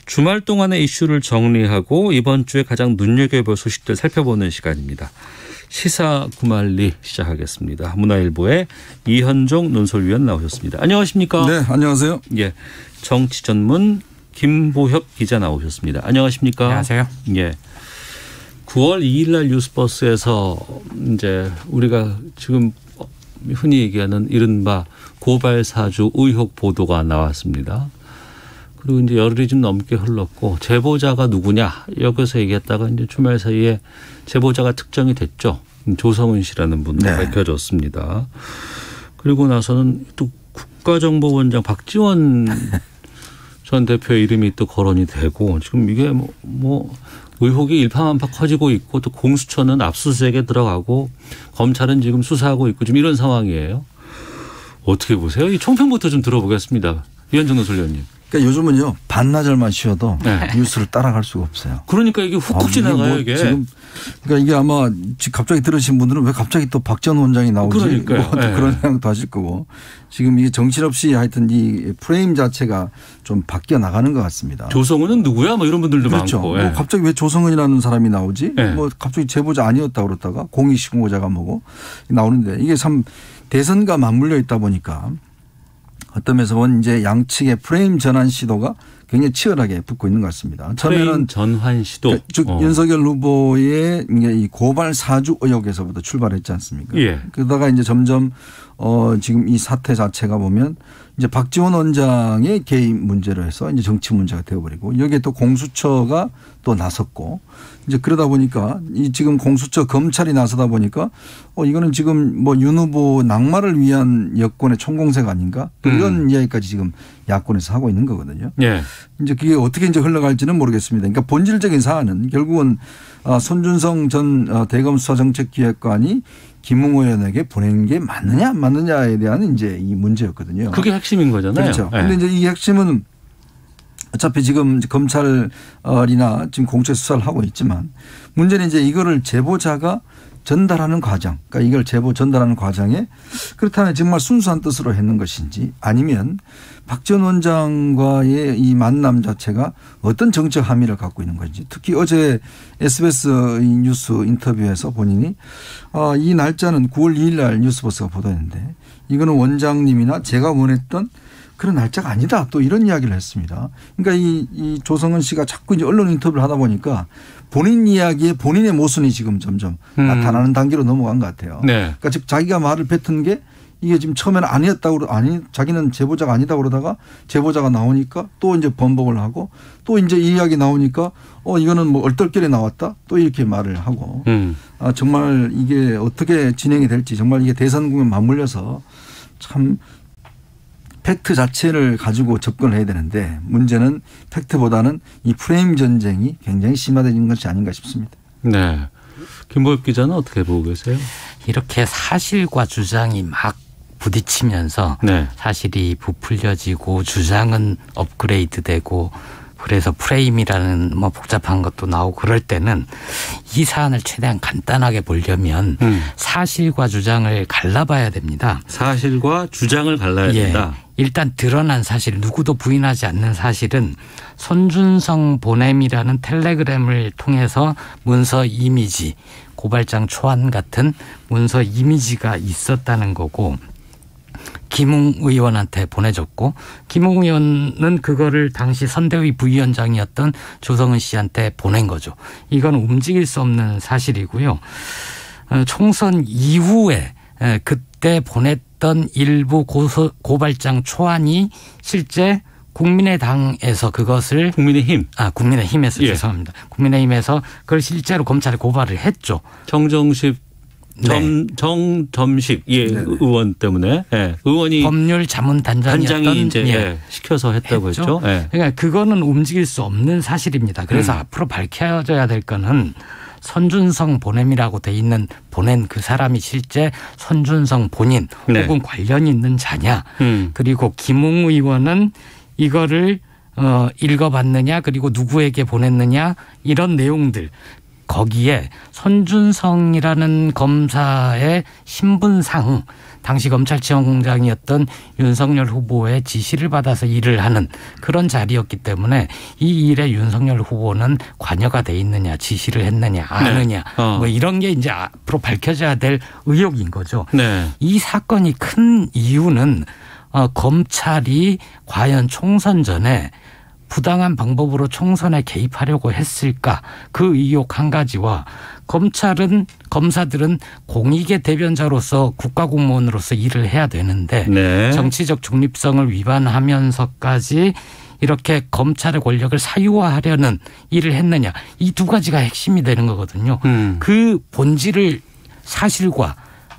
주말 동안의 이슈를 정리하고 이번 주에 가장 눈여겨볼 소식들 살펴보는 시간입니다. 시사 구말리 시작하겠습니다. 문화일보의 이현종 논설위원 나오셨습니다. 안녕하십니까? 네, 안녕하세요. 예, 정치 전문 김보협 기자 나오셨습니다. 안녕하십니까? 안녕하세요. 예. 9월 2일 날 뉴스버스에서 이제 우리가 지금 흔히 얘기하는 이른바 고발 사주 의혹 보도가 나왔습니다. 그리고 이제 열흘이 좀 넘게 흘렀고 제보자가 누구냐 여기서 얘기했다가 이제 주말 사이에 제보자가 특정이 됐죠. 조성은 씨라는 분도 네. 밝혀졌습니다. 그리고 나서는 또 국가정보원장 박지원 전 대표의 이름이 또 거론이 되고 지금 이게 뭐 의혹이 일파만파 커지고 있고 또 공수처는 압수수색에 들어가고 검찰은 지금 수사하고 있고 지금 이런 상황이에요. 어떻게 보세요? 이 총평부터 좀 들어보겠습니다. 이현정 논설위원님. 그러니까 요즘은요 반나절만 쉬어도 네. 뉴스를 따라갈 수가 없어요. 그러니까 이게 훅훅 지나가요 이게. 지금 그러니까 이게 아마 갑자기 들으신 분들은 왜 갑자기 또 박 전 원장이 나오지? 그러니까요. 뭐 네. 그런 생각도 하실 거고 지금 이게 정신없이 하여튼 이 프레임 자체가 좀 바뀌어 나가는 것 같습니다. 조성은은 누구야? 뭐 이런 분들도 그렇죠. 많고. 뭐 갑자기 왜 조성은이라는 사람이 나오지? 네. 뭐 갑자기 제보자 아니었다 그러다가 공익신고자가 뭐고 나오는데 이게 참 대선과 맞물려 있다 보니까 어떤 면에서 보면 이제 양측의 프레임 전환 시도가 굉장히 치열하게 붙고 있는 것 같습니다. 프레임 전환 시도. 그러니까 즉 윤석열 후보의 이 고발 사주 의혹에서부터 출발했지 않습니까? 예. 그러다가 이제 점점 지금 이 사태 자체가 보면 이제 박지원 원장의 개인 문제로 해서 이제 정치 문제가 되어버리고 여기에 또 공수처가 또 나섰고 이제 그러다 보니까 이 지금 공수처 검찰이 나서다 보니까 이거는 지금 뭐 윤 후보 낙마를 위한 여권의 총공세가 아닌가 이런 이야기까지 지금 야권에서 하고 있는 거거든요. 예. 이제 그게 어떻게 이제 흘러갈지는 모르겠습니다. 그러니까 본질적인 사안은 결국은 손준성 전 대검 수사정책기획관이 김웅 의원에게 보낸 게 맞느냐 안 맞느냐에 대한 이제 이 문제였거든요. 그게 핵심인 거잖아요. 그렇죠. 그런데 이제 이 핵심은 어차피 지금 검찰이나 지금 공채 수사를 하고 있지만 문제는 이제 이거를 제보자가 전달하는 과정, 그러니까 이걸 제보 전달하는 과정에 그렇다면 정말 순수한 뜻으로 했는 것인지 아니면 박 전 원장과의 이 만남 자체가 어떤 정책 함의를 갖고 있는 건지 특히 어제 SBS 뉴스 인터뷰에서 본인이 이 날짜는 9월 2일 날 뉴스버스가 보도했는데 이거는 원장님이나 제가 원했던 그런 날짜가 아니다. 또 이런 이야기를 했습니다. 그러니까 이 조성은 씨가 자꾸 이제 언론 인터뷰를 하다 보니까 본인 이야기에 본인의 모순이 지금 점점 나타나는 단계로 넘어간 것 같아요. 네. 그러니까 즉 자기가 말을 뱉은 게 이게 지금 처음에는 아니었다고 자기는 제보자가 아니다 그러다가 제보자가 나오니까 또 이제 번복을 하고 또 이제 이 이야기 나오니까 이거는 뭐 얼떨결에 나왔다 또 이렇게 말을 하고 정말 이게 어떻게 진행이 될지 정말 이게 대선 국면 맞물려서 참 팩트 자체를 가지고 접근을 해야 되는데 문제는 팩트보다는 이 프레임 전쟁이 굉장히 심화되는 것이 아닌가 싶습니다. 네. 김보협 기자는 어떻게 보고 계세요? 이렇게 사실과 주장이 막 부딪히면서 네. 사실이 부풀려지고 주장은 업그레이드되고 그래서 프레임이라는 뭐 복잡한 것도 나오고 그럴 때는 이 사안을 최대한 간단하게 보려면 사실과 주장을 갈라봐야 됩니다. 사실과 주장을 갈라야 된다. 일단 드러난 사실 누구도 부인하지 않는 사실은 손준성 보냄이라는 텔레그램을 통해서 문서 이미지 고발장 초안 같은 문서 이미지가 있었다는 거고 김웅 의원한테 보내줬고 김웅 의원은 그거를 당시 선대위 부위원장이었던 조성은 씨한테 보낸 거죠. 이건 움직일 수 없는 사실이고요. 총선 이후에 그때 보냈던 일부 고발장 초안이 실제 국민의당에서 그것을 국민의힘에서 죄송합니다. 국민의힘에서 그걸 실제로 검찰에 고발을 했죠. 정점식 의원 때문에 의원이 법률 자문단장이 이제 시켜서 했다고 했죠. 그러니까 그거는 움직일 수 없는 사실입니다. 그래서 앞으로 밝혀져야 될 거는 손준성 보냄이라고 돼 있는 보낸 그 사람이 실제 손준성 본인 혹은 관련이 있는 자냐. 그리고 김웅 의원은 이거를 읽어봤느냐 그리고 누구에게 보냈느냐 이런 내용들. 거기에 손준성이라는 검사의 신분상 당시 검찰청장이었던 윤석열 후보의 지시를 받아서 일을 하는 그런 자리였기 때문에 이 일에 윤석열 후보는 관여가 돼 있느냐, 지시를 했느냐, 아느냐 뭐 이런 게 이제 앞으로 밝혀져야 될 의혹인 거죠. 네. 이 사건이 큰 이유는 검찰이 과연 총선 전에 부당한 방법으로 총선에 개입하려고 했을까 그 의혹 한 가지와 검사들은 공익의 대변자로서 국가공무원으로서 일을 해야 되는데 네. 정치적 중립성을 위반하면서까지 이렇게 검찰의 권력을 사유화하려는 일을 했느냐 이 두 가지가 핵심이 되는 거거든요. 그 사실과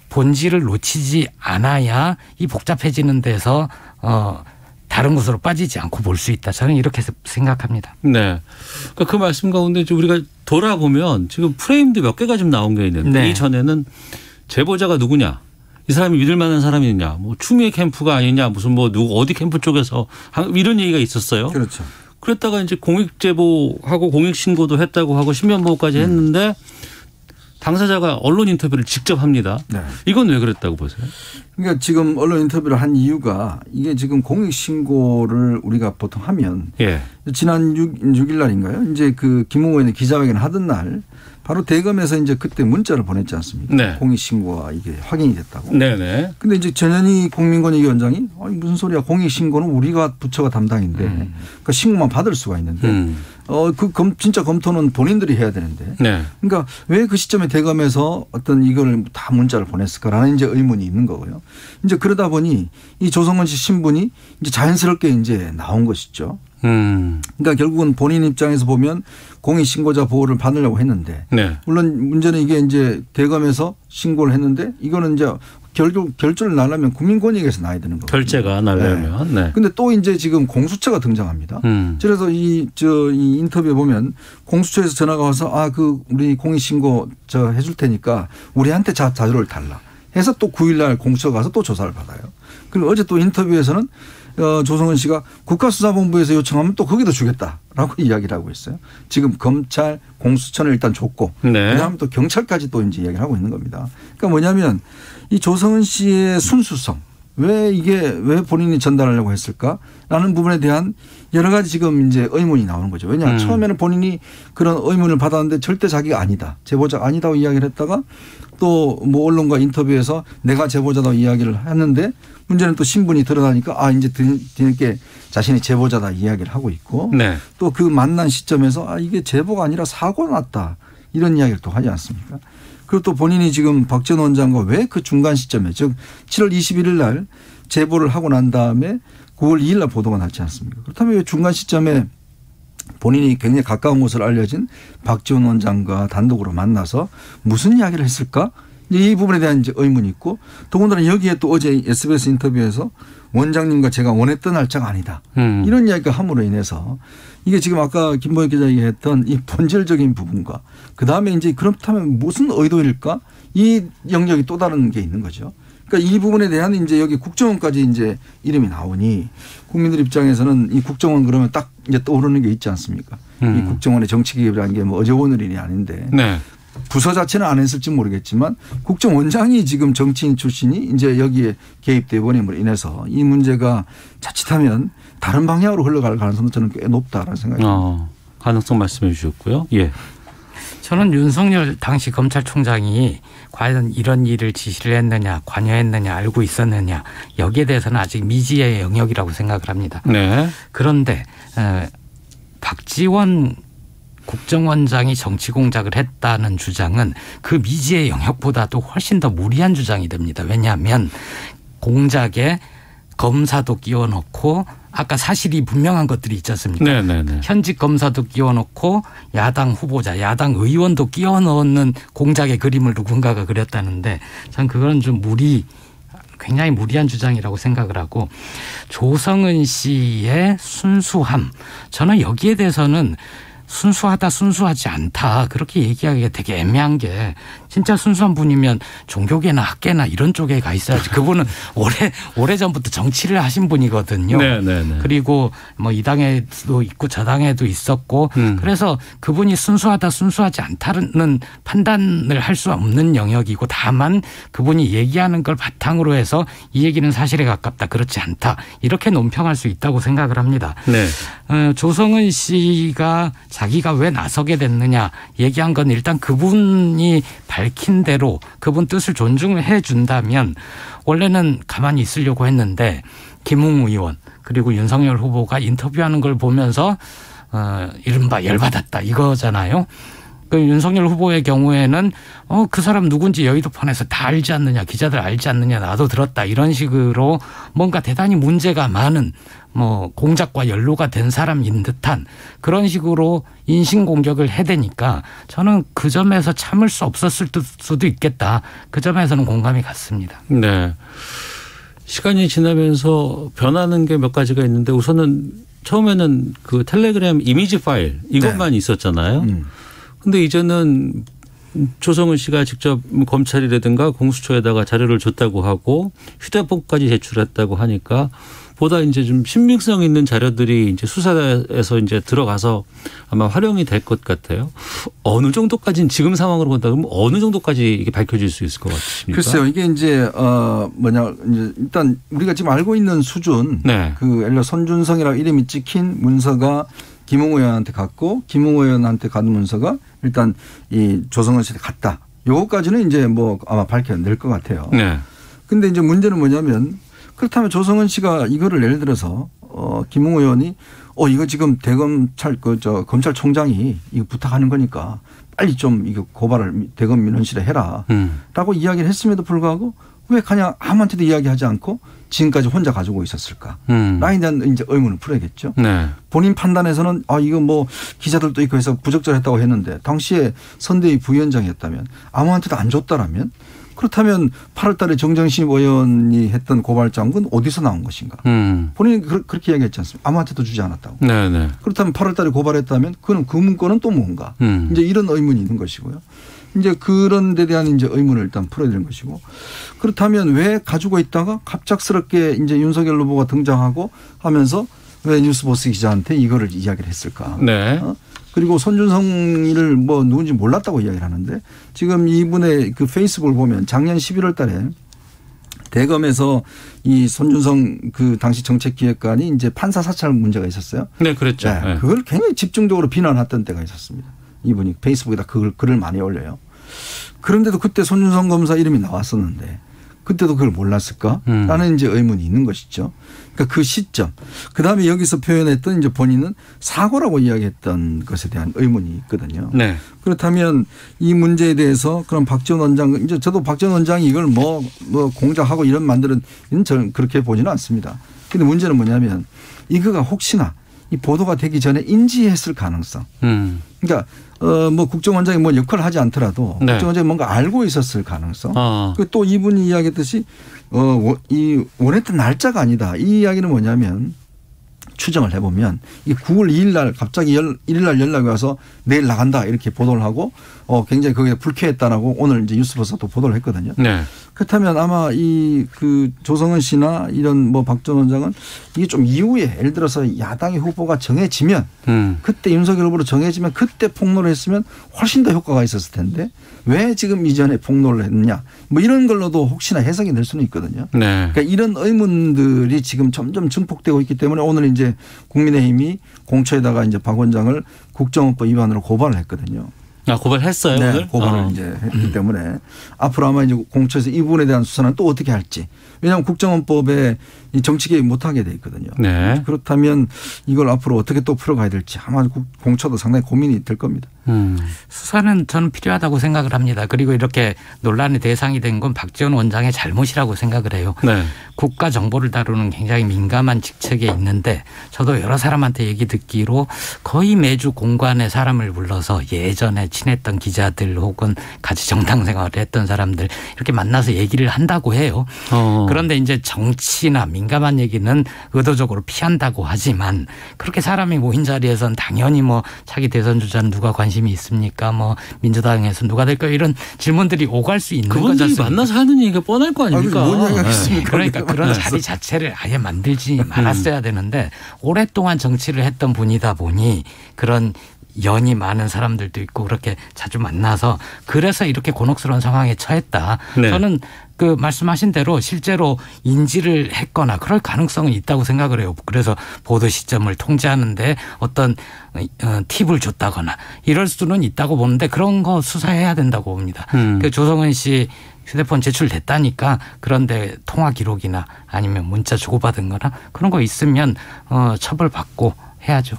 본질을 놓치지 않아야 이 복잡해지는 데서 다른 곳으로 빠지지 않고 볼 수 있다. 저는 이렇게 생각합니다. 네. 그러니까 그 말씀 가운데 우리가 돌아보면 지금 프레임도 몇 개가 좀 나온 게 있는데 네. 이전에는 제보자가 누구냐. 이 사람이 믿을 만한 사람이냐. 뭐 추미애 캠프가 아니냐. 무슨 뭐 누구 어디 캠프 쪽에서 이런 얘기가 있었어요. 그렇죠. 그랬다가 이제 공익 제보하고 공익 신고도 했다고 하고 신변 보호까지 했는데 당사자가 언론 인터뷰를 직접 합니다. 네. 이건 왜 그랬다고 보세요? 그러니까 지금 언론 인터뷰를 한 이유가 이게 지금 공익신고를 우리가 보통 하면 예. 지난 6일 날인가요? 이제 그 김웅 기자회견 하던 날 바로 대검에서 이제 그때 문자를 보냈지 않습니까? 네. 공익신고가 이게 확인이 됐다고. 네네. 근데 이제 전현희 공민권익위원장이 아니 무슨 소리야 공익신고는 우리가 부처가 담당인데 그러니까 신고만 받을 수가 있는데 진짜 검토는 본인들이 해야 되는데. 네. 그러니까 왜 그 시점에 대검에서 어떤 이걸 다 문자를 보냈을까라는 이제 의문이 있는 거고요. 이제 그러다 보니 이 조성은 씨 신분이 이제 자연스럽게 이제 나온 것이죠. 그러니까 결국은 본인 입장에서 보면 공익신고자 보호를 받으려고 했는데 네. 물론 문제는 이게 이제 대검에서 신고를 했는데 이거는 이제 결조를 나려면 국민권익에서 나야 되는 거예요. 결재가 나려면. 네. 근데 또 이제 지금 공수처가 등장합니다. 그래서 이 인터뷰에 보면 공수처에서 전화가 와서 우리 공익신고 해줄 테니까 우리한테 자료를 달라. 해서 또 9일 날 공수처 가서 또 조사를 받아요. 그리고 어제 또 인터뷰에서는 조성은 씨가 국가수사본부에서 요청하면 또 거기도 주겠다라고 이야기를 하고 있어요. 지금 검찰 공수처는 일단 줬고 네. 그다음에 또 경찰까지 또 이제 이야기를 하고 있는 겁니다. 그러니까 뭐냐면 이 조성은 씨의 순수성 왜 본인이 전달하려고 했을까라는 부분에 대한 여러 가지 지금 이제 의문이 나오는 거죠. 왜냐 처음에는 본인이 그런 의문을 받았는데 절대 자기가 아니다. 제보자가 아니다고 이야기를 했다가 또 뭐 언론과 인터뷰에서 내가 제보자다고 이야기를 했는데 문제는 또 신분이 드러나니까 이제 뒤늦게 자신이 제보자다 이야기를 하고 있고 네. 또 그 만난 시점에서 이게 제보가 아니라 사고가 났다 이런 이야기를 또 하지 않습니까? 그리고 또 본인이 지금 박지원 원장과 왜 그 중간 시점에 즉 7월 21일 날 제보를 하고 난 다음에 9월 2일 날 보도가 났지 않습니까? 그렇다면 왜 중간 시점에 본인이 굉장히 가까운 곳을 알려진 박지원 원장과 단독으로 만나서 무슨 이야기를 했을까? 이 부분에 대한 이제 의문이 있고 더군다나 여기에 또 어제 SBS 인터뷰에서 원장님과 제가 원했던 날짜가 아니다. 이런 이야기가 함으로 인해서 이게 지금 아까 김보혁 기자 얘기했던 이 본질적인 부분과 그다음에 이제 그렇다면 무슨 의도일까? 이 영역이 또 다른 게 있는 거죠. 그러니까 이 부분에 대한 이제 여기 국정원까지 이제 이름이 나오니 국민들 입장에서는 이 국정원 그러면 딱 이제 떠오르는 게 있지 않습니까? 이 국정원의 정치 개입이라는 게 뭐 어제 오늘 일이 아닌데 네. 부서 자체는 안 했을지 모르겠지만 국정원장이 지금 정치인 출신이 이제 여기에 개입돼 버림으로 인해서 이 문제가 자칫하면 다른 방향으로 흘러갈 가능성도 저는 꽤 높다라는 생각이 듭니다. 가능성 말씀해 주셨고요. 예. 저는 윤석열 당시 검찰총장이 과연 이런 일을 지시를 했느냐 관여했느냐 알고 있었느냐 여기에 대해서는 아직 미지의 영역이라고 생각을 합니다. 네. 그런데 박지원 국정원장이 정치 공작을 했다는 주장은 그 미지의 영역보다도 훨씬 더 무리한 주장이 됩니다. 왜냐하면 공작에 검사도 끼워 넣고 아까 사실이 분명한 것들이 있지 않습니까? 네네네. 현직 검사도 끼워 넣고 야당 후보자, 야당 의원도 끼워 넣는 공작의 그림을 누군가가 그렸다는데 전 그건 좀 굉장히 무리한 주장이라고 생각을 하고 조성은 씨의 순수함 저는 여기에 대해서는 순수하다 순수하지 않다 그렇게 얘기하기가 되게 애매한 게 진짜 순수한 분이면 종교계나 학계나 이런 쪽에 가 있어야지. 그분은 오래전부터 정치를 하신 분이거든요. 네네네. 그리고 뭐 이 당에도 있고 저 당에도 있었고 그래서 그분이 순수하다 순수하지 않다는 판단을 할 수 없는 영역이고 다만 그분이 얘기하는 걸 바탕으로 해서 이 얘기는 사실에 가깝다 그렇지 않다 이렇게 논평할 수 있다고 생각을 합니다. 네. 조성은 씨가 자기가 왜 나서게 됐느냐 얘기한 건 일단 그분이 밝힌 대로 그분 뜻을 존중해 준다면 원래는 가만히 있으려고 했는데 김웅 의원 그리고 윤석열 후보가 인터뷰하는 걸 보면서 이른바 열받았다 이거잖아요. 그 윤석열 후보의 경우에는 그 사람 누군지 여의도판에서 다 알지 않느냐 기자들 알지 않느냐 나도 들었다 이런 식으로 뭔가 대단히 문제가 많은 뭐 공작과 연루가 된 사람인 듯한 그런 식으로 인신공격을 해대니까 저는 그 점에서 참을 수 없었을 수도 있겠다. 그 점에서는 공감이 갔습니다. 네. 시간이 지나면서 변하는 게 몇 가지가 있는데 우선은 처음에는 그 텔레그램 이미지 파일 이것만 있었잖아요. 근데 이제는 조성은 씨가 직접 검찰이라든가 공수처에다가 자료를 줬다고 하고 휴대폰까지 제출했다고 하니까 보다 이제 좀 신빙성 있는 자료들이 이제 수사에서 이제 들어가서 아마 활용이 될 것 같아요. 어느 정도까지는 지금 상황으로 본다 그러면 어느 정도까지 이게 밝혀질 수 있을 것 같습니까? 글쎄요. 이게 이제 이제 일단 우리가 지금 알고 있는 수준 네. 그 예를 들어 손준성이라고 이름이 찍힌 문서가 김웅 의원한테 갔고 김웅 의원한테 간 문서가 일단 이 조성은 씨한테 갔다. 요거까지는 이제 뭐 아마 밝혀낼 것 같아요. 네. 근데 이제 문제는 뭐냐면 그렇다면 조성은 씨가 이거를 예를 들어서 김웅 의원이 이거 지금 대검찰 검찰총장이 이거 부탁하는 거니까 빨리 좀 이거 고발을 대검 민원실에 해라라고 이야기를 했음에도 불구하고 왜 그냥 아무한테도 이야기하지 않고 지금까지 혼자 가지고 있었을까? 라인에 대한 이제 의문을 풀어야겠죠. 네. 본인 판단에서는 이거 뭐 기자들도 있고 해서 부적절했다고 했는데 당시에 선대위 부위원장이었다면 아무한테도 안 줬다라면 그렇다면 8월 달에 정정신 의원이 했던 고발장은 어디서 나온 것인가? 본인이 그렇게 이야기했지 않습니까? 아무한테도 주지 않았다고. 네네. 그렇다면 8월 달에 고발했다면 그는 그 문건은 또 뭔가? 이제 이런 의문이 있는 것이고요. 이제 그런 데 대한 이제 의문을 일단 풀어야 되는 것이고 그렇다면 왜 가지고 있다가 갑작스럽게 이제 윤석열 후보가 등장하고 하면서 왜 뉴스버스 기자한테 이거를 이야기를 했을까? 네. 그리고 손준성을 뭐 누군지 몰랐다고 이야기를 하는데 지금 이분의 그 페이스북을 보면 작년 11월 달에 대검에서 이 손준성 그 당시 정책기획관이 이제 판사 사찰 문제가 있었어요. 네, 그랬죠. 네. 그걸 굉장히 집중적으로 비난했던 때가 있었습니다. 이분이 페이스북에다 글을 많이 올려요. 그런데도 그때 손준성 검사 이름이 나왔었는데 그때도 그걸 몰랐을까라는 이제 의문이 있는 것이죠. 그러니까 그 시점. 그다음에 여기서 표현했던 이제 본인은 사고라고 이야기했던 것에 대한 의문이 있거든요. 네. 그렇다면 이 문제에 대해서 그럼 박지원 원장 이제 저도 박지원 원장이 이걸 뭐 공작하고 이런 만드는 저는 그렇게 보지는 않습니다. 그런데 문제는 뭐냐면 이거가 혹시나 이 보도가 되기 전에 인지했을 가능성. 그러니까 뭐 국정원장이 뭐 역할을 하지 않더라도 네. 국정원장이 뭔가 알고 있었을 가능성. 또 이분이 이야기했듯이 이 원했던 날짜가 아니다. 이 이야기는 뭐냐면 추정을 해보면 이 9월 2일 날 갑자기 1일 날 연락이 와서 내일 나간다 이렇게 보도를 하고 굉장히 거기에 불쾌했다라고 오늘 이제 뉴스버스도 보도를 했거든요. 네. 그렇다면 아마 이 그 조성은 씨나 이런 뭐 박 전 원장은 이게 좀 이후에 예를 들어서 야당의 후보가 정해지면 그때 윤석열 후보로 정해지면 그때 폭로를 했으면 훨씬 더 효과가 있었을 텐데 왜 지금 이전에 폭로를 했느냐 뭐 이런 걸로도 혹시나 해석이 될 수는 있거든요. 네. 그러니까 이런 의문들이 지금 점점 증폭되고 있기 때문에 오늘 이제 국민의힘이 공처에다가 이제 박 원장을 국정원법 위반으로 고발을 했거든요. 고발했어요? 네, 고발을 이제 했기 때문에 앞으로 아마 이제 공처에서 이 부분에 대한 수사는 또 어떻게 할지. 왜냐하면 국정원법에 이 정치 개입 못하게 돼 있거든요. 네. 그렇다면 이걸 앞으로 어떻게 또 풀어가야 될지 아마 공처도 상당히 고민이 될 겁니다. 수사는 저는 필요하다고 생각을 합니다. 그리고 이렇게 논란의 대상이 된 건 박지원 원장의 잘못이라고 생각을 해요. 네. 국가 정보를 다루는 굉장히 민감한 직책에 있는데 저도 여러 사람한테 얘기 듣기로 거의 매주 공관에 사람을 불러서 예전에 친했던 기자들 혹은 같이 정당 생활을 했던 사람들 이렇게 만나서 얘기를 한다고 해요. 그런데 이제 정치나 민감한 얘기는 의도적으로 피한다고 하지만 그렇게 사람이 모인 자리에서는 당연히 뭐 차기 대선 주자는 누가 관심이 있습니까? 뭐 민주당에서 누가 될까요? 이런 질문들이 오갈 수 있는 거죠. 그분들이 만나서 하는 얘기가 뻔할 거 아닙니까? 뭔 얘기겠습니까? 그러니까 그런 자리 자체를 아예 만들지 말았어야 되는데 오랫동안 정치를 했던 분이다 보니 그런 연이 많은 사람들도 있고 그렇게 자주 만나서 그래서 이렇게 곤혹스러운 상황에 처했다. 네. 저는 그 말씀하신 대로 실제로 인지를 했거나 그럴 가능성은 있다고 생각을 해요. 그래서 보도 시점을 통제하는데 어떤 팁을 줬다거나 이럴 수는 있다고 보는데 그런 거 수사해야 된다고 봅니다. 그 조성은 씨 휴대폰 제출됐다니까 그런데 통화 기록이나 아니면 문자 주고받은 거나 그런 거 있으면 처벌받고 해야죠.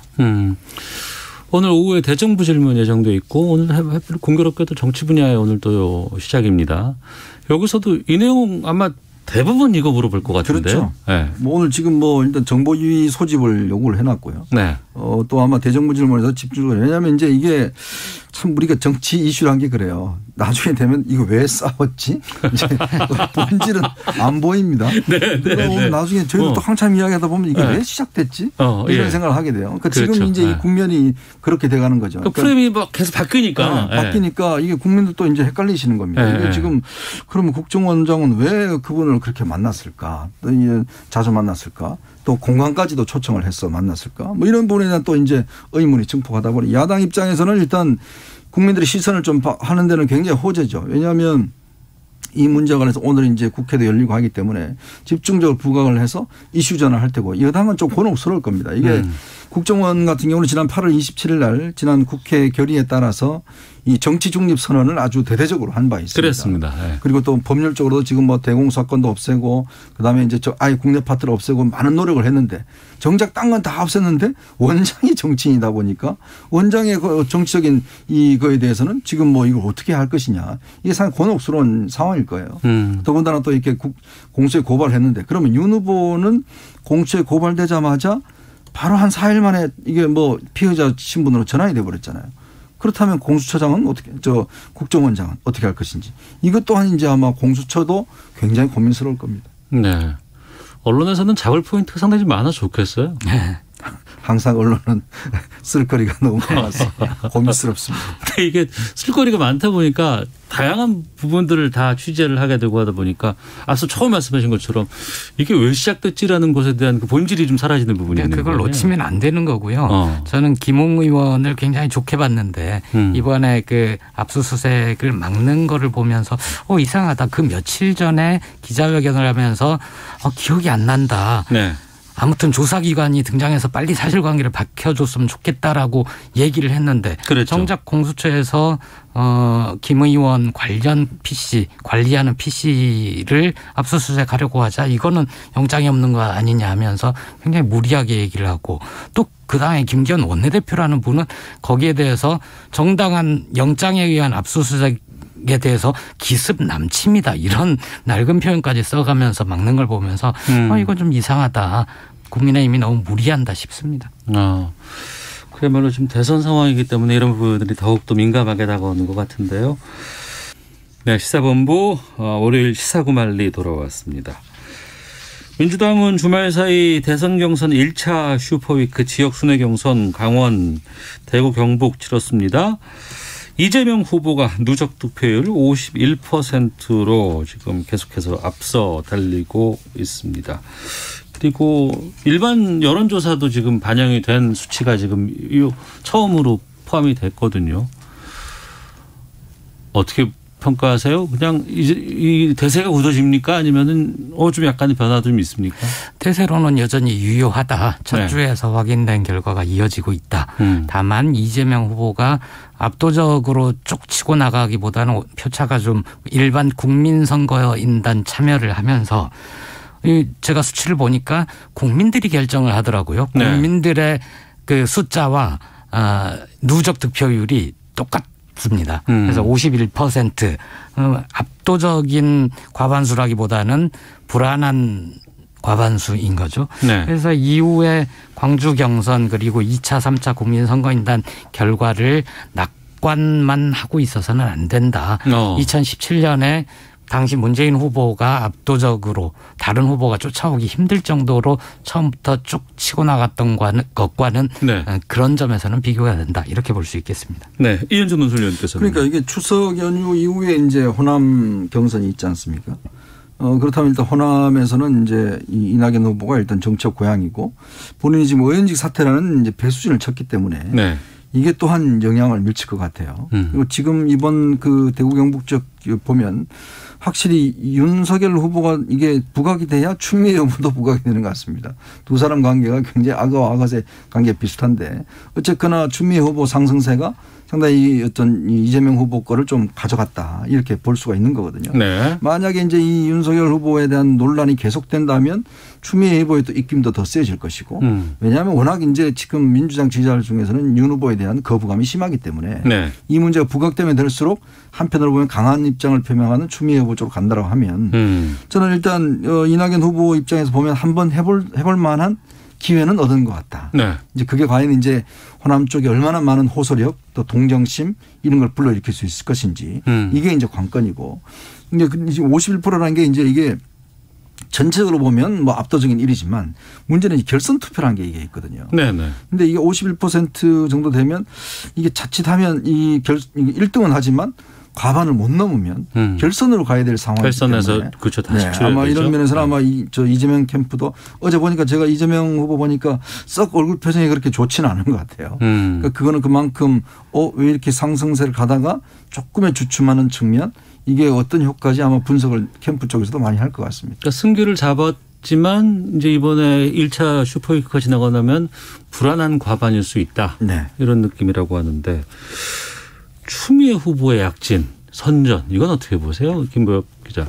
오늘 오후에 대정부 질문 예정돼 있고 오늘 공교롭게도 정치 분야에 오늘 또 시작입니다. 여기서도 이 내용 아마 대부분 이거 물어볼 것 같은데. 그렇죠. 네. 뭐 오늘 지금 뭐 일단 정보유의 소집을 요구를 해놨고요. 네. 또 아마 대정부 질문에서 집중을 왜냐하면 이제 이게 참 우리가 정치 이슈란 게 그래요. 나중에 되면 이거 왜 싸웠지? 이제 본질은 안 보입니다. 그러면 나중에 저희도 또 한참 이야기하다 보면 이게 왜 시작됐지? 이런 생각을 하게 돼요. 그러니까 그렇죠. 지금 이제 이 국면이 그렇게 돼가는 거죠. 그러니까 프레임이 막 계속 바뀌니까. 바뀌니까 이게 국민들도 이제 헷갈리시는 겁니다. 이게 지금 그러면 국정원장은 왜 그분을 그렇게 만났을까? 또 자주 만났을까? 또 공간까지도 초청을 해서 만났을까? 뭐 이런 부분에 대한 또 이제 의문이 증폭하다 보니 야당 입장에서는 일단 국민들의 시선을 좀 하는 데는 굉장히 호재죠. 왜냐하면 이 문제에 관해서 오늘 이제 국회도 열리고 하기 때문에 집중적으로 부각을 해서 이슈 전환할 테고 여당은 좀 곤혹스러울 겁니다. 이게 국정원 같은 경우는 지난 8월 27일 날 지난 국회 결의에 따라서 이 정치 중립 선언을 아주 대대적으로 한 바 있습니다. 그렇습니다. 네. 그리고 또 법률적으로도 지금 뭐 대공사건도 없애고 그다음에 이제 아예 국내 파트를 없애고 많은 노력을 했는데 정작 딴 건 다 없앴는데 원장이 정치인이다 보니까 원장의 그 정치적인 이거에 대해서는 지금 뭐 이걸 어떻게 할 것이냐 이게 상당히 곤혹스러운 상황일 거예요. 더군다나 또 이렇게 공수처에 고발했는데 그러면 윤 후보는 공수처에 고발되자마자 바로 한 4일 만에 이게 뭐 피해자 신분으로 전환이 돼 버렸잖아요. 그렇다면 공수처장은 어떻게, 국정원장은 어떻게 할 것인지. 이것 또한 이제 아마 공수처도 굉장히 고민스러울 겁니다. 네. 언론에서는 잡을 포인트가 상당히 많아 좋겠어요. 네. 항상 언론은 쓸거리가 너무 많아서 고민스럽습니다. 근데 이게 쓸거리가 많다 보니까 다양한 부분들을 다 취재를 하게 되고 하다 보니까 앞서 처음 말씀하신 것처럼 이게 왜 시작됐지라는 것에 대한 그 본질이 좀 사라지는 부분이 있는 거예요. 그걸 놓치면 안 되는 거고요. 저는 김웅 의원을 굉장히 좋게 봤는데 이번에 그 압수수색을 막는 거를 보면서 이상하다. 그 며칠 전에 기자회견을 하면서 기억이 안 난다. 네. 아무튼 조사기관이 등장해서 빨리 사실관계를 밝혀줬으면 좋겠다라고 얘기를 했는데 그렇죠. 정작 공수처에서 김 의원 관련 PC 관리하는 PC를 압수수색하려고 하자 이거는 영장이 없는 거 아니냐 하면서 굉장히 무리하게 얘기를 하고 또 그다음에 김기현 원내대표라는 분은 거기에 대해서 정당한 영장에 의한 압수수색 에 대해서 기습 남침이다 이런 낡은 표현까지 써가면서 막는 걸 보면서 이건 좀 이상하다. 국민의힘이 너무 무리한다 싶습니다. 그야말로 지금 대선 상황이기 때문에 이런 부분들이 더욱더 민감하게 다가오는 것 같은데요. 네, 시사본부 월요일 시사구말리 돌아왔습니다. 민주당은 주말 사이 대선 경선 1차 슈퍼위크 지역 순회 경선 강원, 대구, 경북 치렀습니다. 이재명 후보가 누적 득표율 51%로 지금 계속해서 앞서 달리고 있습니다. 그리고 일반 여론조사도 지금 반영이 된 수치가 지금 처음으로 포함이 됐거든요. 어떻게 평가하세요? 그냥 이 대세가 굳어집니까? 아니면은 좀 약간의 변화도 좀 있습니까? 대세로는 여전히 유효하다. 첫 주에서 확인된 결과가 이어지고 있다. 다만 이재명 후보가 압도적으로 쭉 치고 나가기보다는 표차가 좀 일반 국민선거인단 참여를 하면서 제가 수치를 보니까 국민들이 결정을 하더라고요. 국민들의 그 숫자와 누적 득표율이 똑같습니다. 그래서 51% 압도적인 과반수라기보다는 불안한 과반수인 거죠. 그래서 이후에 광주 경선 그리고 2차, 3차 국민선거인단 결과를 낙관만 하고 있어서는 안 된다. 2017년에 당시 문재인 후보가 압도적으로 다른 후보가 쫓아오기 힘들 정도로 처음부터 쭉 치고 나갔던 것과는 네. 그런 점에서는 비교가 된다. 이렇게 볼 수 있겠습니다. 네, 이현정 논술위원께서는. 그러니까 이게 추석 연휴 이후에 이제 호남 경선이 있지 않습니까? 그렇다면 일단 호남에서는 이제 이낙연 후보가 일단 정책 고향이고 본인이 지금 의원직 사퇴라는 이제 배수진을 쳤기 때문에 네. 이게 또한 영향을 미칠 것 같아요. 그리고 지금 이번 그 대구 경북 지역 보면 확실히 윤석열 후보가 이게 부각이 돼야 추미애 후보도 부각이 되는 것 같습니다. 두 사람 관계가 굉장히 악어와 악어의 관계 비슷한데 어쨌거나 추미애 후보 상승세가 상당히 어떤 이재명 후보 거를 좀 가져갔다 이렇게 볼 수가 있는 거거든요. 네. 만약에 이제 이 윤석열 후보에 대한 논란이 계속된다면 추미애 후보의 또 입김도 더 세질 것이고 왜냐하면 워낙 이제 지금 민주당 지지자들 중에서는 윤 후보에 대한 거부감이 심하기 때문에 네. 이 문제가 부각되면 될수록 한편으로 보면 강한 입장을 표명하는 추미애 후보 쪽으로 간다고 하면 저는 일단 이낙연 후보 입장에서 보면 한번 해볼 만한 기회는 얻은 것 같다. 네. 이제 그게 과연 이제 호남 쪽에 얼마나 많은 호소력 또 동정심 이런 걸 불러일으킬 수 있을 것인지 이게 이제 관건이고 이제 51%라는 게 이제 이게 전체적으로 보면 뭐 압도적인 일이지만 문제는 이제 결선 투표라는 게 이게 있거든요. 네네. 근데 이게 51% 정도 되면 이게 자칫하면 이 1등은 하지만 과반을 못 넘으면 결선으로 가야 될 상황이기 결선에서 때문에 그렇죠. 다시 네. 아마 이런 면에서는 아마 저 이재명 캠프도 어제 보니까 제가 이재명 후보 보니까 썩 얼굴 표정이 그렇게 좋지는 않은 것 같아요. 그러니까 그거는 그만큼 왜 이렇게 상승세를 가다가 조금의 주춤하는 측면 이게 어떤 효과지 아마 분석을 캠프 쪽에서도 많이 할 것 같습니다. 그러니까 승기를 잡았지만 이제 이번에 1차 슈퍼위크가 지나고 나면 불안한 과반일 수 있다. 네. 이런 느낌이라고 하는데 추미애 후보의 약진, 선전 이건 어떻게 보세요? 김보엽 기자.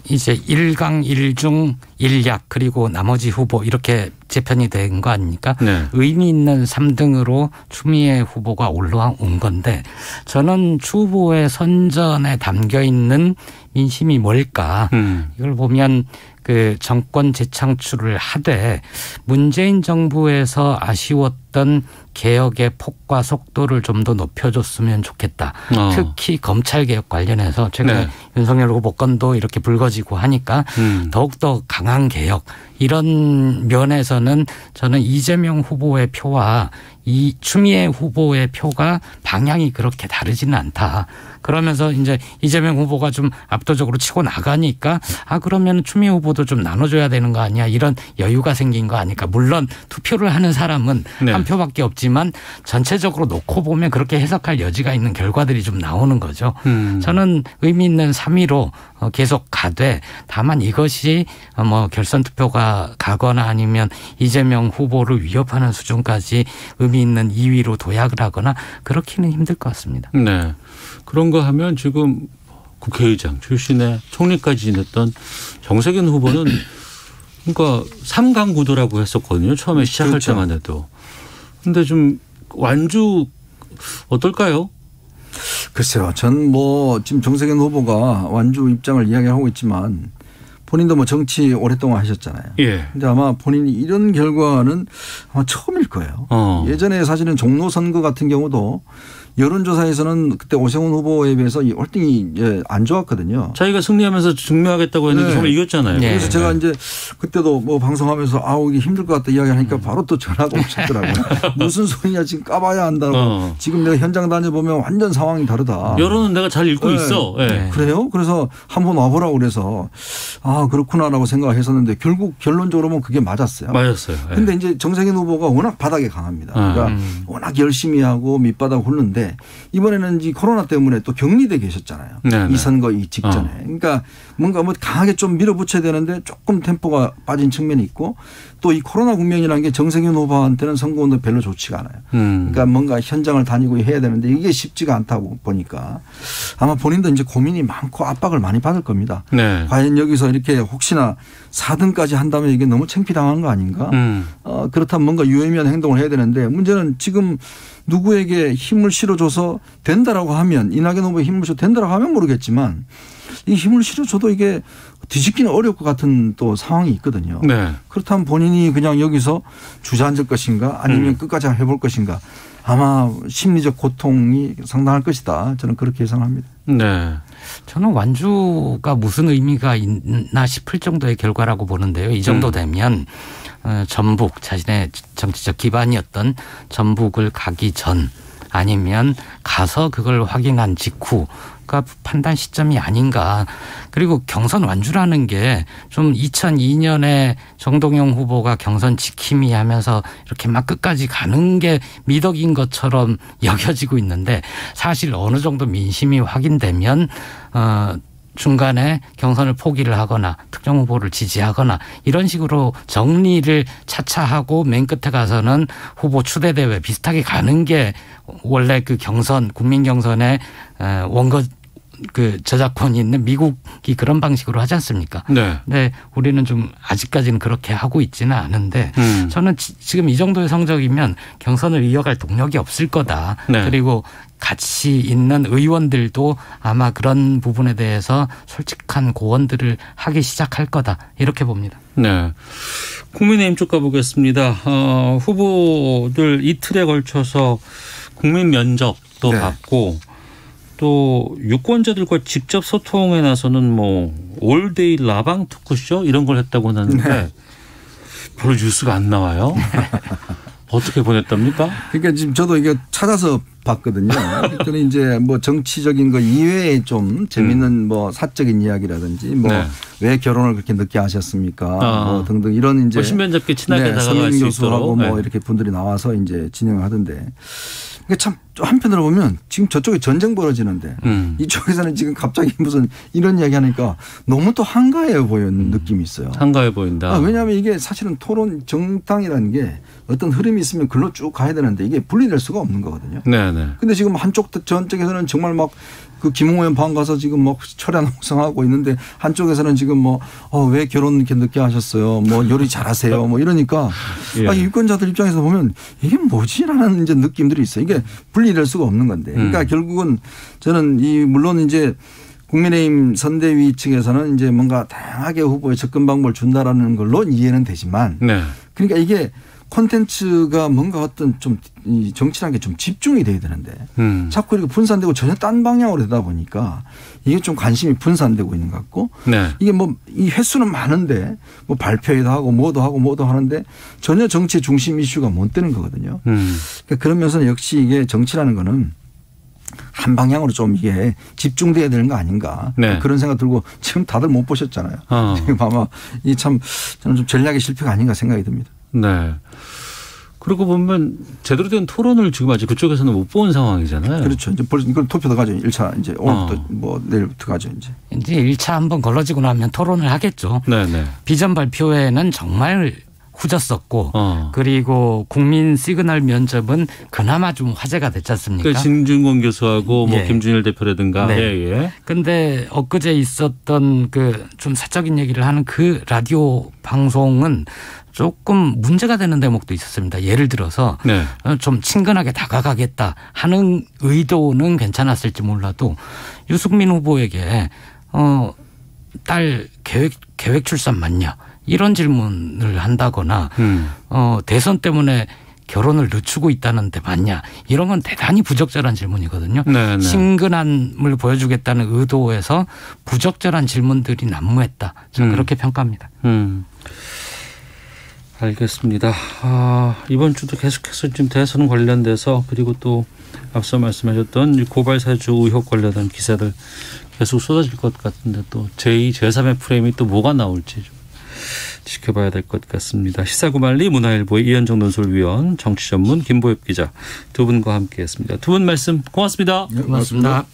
이제 1강 1중 1약 그리고 나머지 후보 이렇게 재편이 된 거 아닙니까? 네. 의미 있는 3등으로 추미애 후보가 올라온 건데 저는 추 후보의 선전에 담겨 있는 민심이 뭘까? 이걸 보면 그 정권 재창출을 하되 문재인 정부에서 아쉬웠던 개혁의 폭과 속도를 좀 더 높여줬으면 좋겠다. 특히 검찰개혁 관련해서 최근에 네. 윤석열 후보 건도 이렇게 불거지고 하니까 더욱더 강한 개혁 이런 면에서는 저는 이재명 후보의 표와 이 추미애 후보의 표가 방향이 그렇게 다르지는 않다. 그러면서 이제 이재명 후보가 좀 압도적으로 치고 나가니까 그러면 추미애 후보도 좀 나눠줘야 되는 거 아니야 이런 여유가 생긴 거 아닐까. 물론 투표를 하는 사람은 네. 한 표밖에 없지만 전체적으로 놓고 보면 그렇게 해석할 여지가 있는 결과들이 좀 나오는 거죠. 저는 의미 있는 3위로 계속 가되 다만 이것이 뭐 결선 투표가 가거나 아니면 이재명 후보를 위협하는 수준까지 의미 있는 2위로 도약을 하거나 그렇기는 힘들 것 같습니다. 네. 그런 거 하면 지금 국회의장 출신의 총리까지 지냈던 정세균 후보는 그러니까 3강 구도라고 했었거든요. 처음에 시작할 그렇죠. 때만 해도. 그런데 좀 완주 어떨까요? 글쎄요. 전 뭐 지금 정세균 후보가 완주 입장을 이야기하고 있지만 본인도 뭐 정치 오랫동안 하셨잖아요. 예. 근데 아마 본인이 이런 결과는 아마 처음일 거예요. 예전에 사실은 종로 선거 같은 경우도 여론조사에서는 그때 오세훈 후보에 비해서 이 월등히 안 좋았거든요. 자기가 승리하면서 증명하겠다고 했는데 네. 정말 이겼잖아요. 네. 그래서 제가 이제 그때도 뭐 방송하면서 이게 힘들 것 같다 이야기하니까 바로 또 전화가 오셨더라고요. 무슨 소리냐 지금 까봐야 한다고. 지금 내가 현장 다녀보면 완전 상황이 다르다. 여론은 내가 잘 읽고 네. 있어. 네. 그래요? 그래서 한번 와보라고 그래서 그렇구나라고 생각했었는데 결국 결론적으로 보면 그게 맞았어요. 맞았어요. 그런데 이제 정세균 후보가 워낙 바닥에 강합니다. 그러니까 워낙 열심히 하고 밑바닥 훑는데 이번에는 이 코로나 때문에 또 격리돼 계셨잖아요. 네네. 이 선거 이 직전에. 그러니까 뭔가 뭐 강하게 좀 밀어붙여야 되는데 조금 템포가 빠진 측면이 있고 또 이 코로나 국면이라는 게 정세균 후보한테는 선거운동 별로 좋지가 않아요. 그러니까 뭔가 현장을 다니고 해야 되는데 이게 쉽지가 않다고 보니까 아마 본인도 이제 고민이 많고 압박을 많이 받을 겁니다. 네. 과연 여기서 이렇게 혹시나 4등까지 한다면 이게 너무 창피당한 거 아닌가? 그렇다면 뭔가 유의미한 행동을 해야 되는데 문제는 지금 누구에게 힘을 실어줘서 된다라고 하면 이낙연 후보에 힘을 실어 된다라고 하면 모르겠지만 이 힘을 실어줘도 이게 뒤집기는 어려울 것 같은 또 상황이 있거든요. 네. 그렇다면 본인이 그냥 여기서 주저앉을 것인가 아니면 끝까지 해볼 것인가 아마 심리적 고통이 상당할 것이다. 저는 그렇게 예상합니다. 네. 저는 완주가 무슨 의미가 있나 싶을 정도의 결과라고 보는데요. 이 정도 되면 전북 자신의 정치적 기반이었던 전북을 가기 전 아니면 가서 그걸 확인한 직후가 판단 시점이 아닌가. 그리고 경선 완주라는 게 좀 2002년에 정동영 후보가 경선 지킴이 하면서 이렇게 막 끝까지 가는 게 미덕인 것처럼 여겨지고 있는데 사실 어느 정도 민심이 확인되면 중간에 경선을 포기를 하거나 특정 후보를 지지하거나 이런 식으로 정리를 차차 하고 맨 끝에 가서는 후보 추대대회 비슷하게 가는 게 원래 그 경선 국민 경선의 원거 그 저작권이 있는 미국이 그런 방식으로 하지 않습니까? 네. 근데 우리는 좀 아직까지는 그렇게 하고 있지는 않은데 저는 지금 이 정도의 성적이면 경선을 이어갈 동력이 없을 거다. 네. 그리고 같이 있는 의원들도 아마 그런 부분에 대해서 솔직한 고언들을 하기 시작할 거다. 이렇게 봅니다. 네. 국민의힘 쪽 가보겠습니다. 후보들 이틀에 걸쳐서 국민 면접도 네. 받고 또 유권자들과 직접 소통에 나서는 뭐 올데이 라방 토크쇼 이런 걸 했다고 하는데 네. 별로 뉴스가 안 나와요. 어떻게 보냈답니까? 그러니까 지금 저도 이게 찾아서 봤거든요. 그랬더니 이제 뭐 정치적인 거 이외에 좀 재밌는 뭐 사적인 이야기라든지 뭐 왜 결혼을 그렇게 늦게 하셨습니까? 뭐 등등 이런 이제 뭐 신변잡기 친하게 다가갈 성인 수 교수하고 있도록 뭐 이렇게 분들이 나와서 이제 진행을 하던데. 참 한편으로 보면 지금 저쪽에 전쟁 벌어지는데 이쪽에서는 지금 갑자기 무슨 이런 이야기 하니까 너무 또 한가해 보이는 느낌이 있어요. 한가해 보인다. 왜냐하면 이게 사실은 토론 정당이라는 게 어떤 흐름이 있으면 글로 쭉 가야 되는데 이게 분리될 수가 없는 거거든요. 네네. 근데 지금 한쪽 전쪽에서는 정말 막 그 김웅현 방 가서 지금 막 철야 농성하고 있는데 한쪽에서는 지금 뭐 왜 결혼 이렇게 늦게 하셨어요? 뭐 요리 잘하세요? 뭐 이러니까 예. 유권자들 입장에서 보면 이게 뭐지라는 이제 느낌들이 있어요. 이게 분리될 수가 없는 건데. 그러니까 결국은 저는 물론 이제 국민의힘 선대위 측에서는 이제 뭔가 다양하게 후보의 접근 방법을 준다라는 걸로 이해는 되지만 네. 그러니까 이게 콘텐츠가 뭔가 어떤 좀 이 정치라는 게 좀 집중이 돼야 되는데 자꾸 이렇게 분산되고 전혀 딴 방향으로 되다 보니까 이게 좀 관심이 분산되고 있는 것 같고 네. 이게 뭐 이 횟수는 많은데 뭐 발표회도 하고 뭐도 하는데 전혀 정치의 중심 이슈가 못 되는 거거든요. 그러니까 그런 면에서는 역시 이게 정치라는 거는 한 방향으로 좀 이게 집중돼야 되는 거 아닌가 네. 그런 생각 들고 지금 다들 못 보셨잖아요. 지금 아마 이 참 저는 좀 전략의 실패가 아닌가 생각이 듭니다. 네. 그러고 보면 제대로 된 토론을 지금 아직 그쪽에서는 못 본 상황이잖아요. 그렇죠. 이제 벌써 이건 투표도 가죠. 1차 이제 오늘부터 뭐 내일부터 가죠. 이제 1차 한번 걸러지고 나면 토론을 하겠죠. 네네. 비전 발표회는 정말 후졌었고 그리고 국민 시그널 면접은 그나마 좀 화제가 됐지 않습니까? 그 진중권 교수하고 뭐 예. 김준일 대표라든가. 네. 예. 근데 엊그제 있었던 그 좀 사적인 얘기를 하는 그 라디오 방송은 조금 문제가 되는 대목도 있었습니다. 예를 들어서 네. 좀 친근하게 다가가겠다 하는 의도는 괜찮았을지 몰라도 유승민 후보에게 딸 계획 출산 맞냐 이런 질문을 한다거나 대선 때문에 결혼을 늦추고 있다는데 맞냐 이런 건 대단히 부적절한 질문이거든요. 네네. 친근함을 보여주겠다는 의도에서 부적절한 질문들이 난무했다. 저는 그렇게 평가합니다. 알겠습니다. 이번 주도 계속해서 지금 대선 관련돼서 그리고 또 앞서 말씀하셨던 고발 사주 의혹 관련한 기사들 계속 쏟아질 것 같은데 또 제2, 제3의 프레임이 또 뭐가 나올지 좀 지켜봐야 될 것 같습니다. 시사구말리 문화일보의 이현정 논설위원, 정치전문 김보엽 기자 두 분과 함께했습니다. 두 분 말씀 고맙습니다. 네, 고맙습니다.